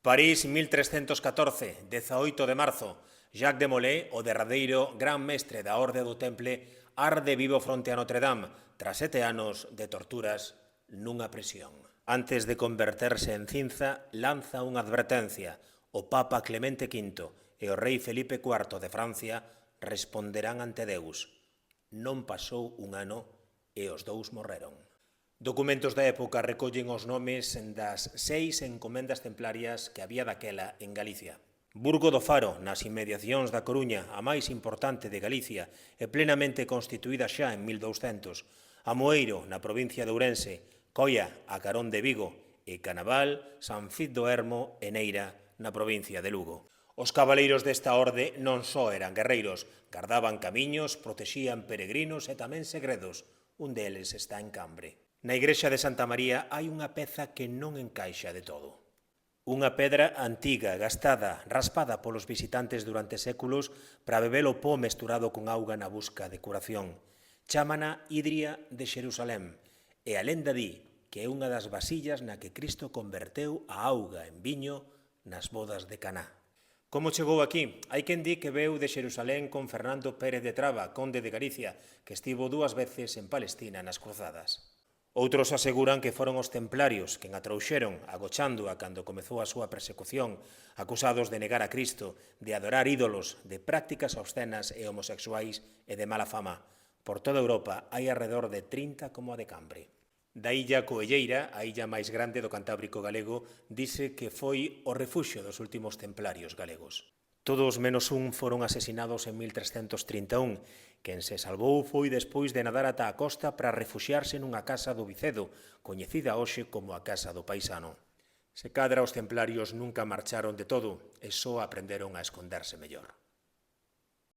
París, 1314, 18 de marzo. Jacques de Molay, o derradeiro gran mestre da Orde do Temple, arde vivo fronte a Notre Dame, tras 7 anos de torturas nunha prisión. Antes de converterse en cinza, lanza unha advertencia. O Papa Clemente V e o rei Felipe IV de Francia responderán ante Deus. Non pasou un ano e os dous morreron. Documentos da época recollen os nomes das 6 encomendas templarias que había daquela en Galicia. Burgo do Faro, nas inmediacións da Coruña, a máis importante de Galicia e plenamente constituída xa en 1200. Amoeiro, na provincia de Ourense, Coia, a carón de Vigo, e Canaval, San Cid do Ermo e Neira, na provincia de Lugo. Os cabaleiros desta orde non só eran guerreiros, gardaban camiños, protexían peregrinos e tamén segredos. Un deles está en Cambre. Na igrexa de Santa María hai unha peza que non encaixa de todo. Unha pedra antiga, gastada, raspada polos visitantes durante séculos para beber o pó mesturado con auga na busca de curación. Chámana Idria de Xerusalén, e a lenda di que é unha das vasillas na que Cristo converteu a auga en viño nas bodas de Caná. Como chegou aquí? Hai quen di que veu de Xerusalén con Fernando Pérez de Traba, conde de Galicia, que estivo 2 veces en Palestina nas cruzadas. Outros aseguran que foron os templarios quen a trouxeron, agochándoa cando comezou a súa persecución, acusados de negar a Cristo, de adorar ídolos, de prácticas obscenas e homosexuais e de mala fama. Por toda Europa hai alrededor de 30 como a de Cambre. Da illa Coelleira, a illa máis grande do Cantábrico galego, dice que foi o refuxio dos últimos templarios galegos. Todos menos un foron asesinados en 1331. Quen se salvou foi despois de nadar ata a costa para refuxiarse nunha casa do Vicedo, coñecida hoxe como a Casa do Paisano. Se cadra os templarios nunca marcharon de todo e só aprenderon a esconderse mellor.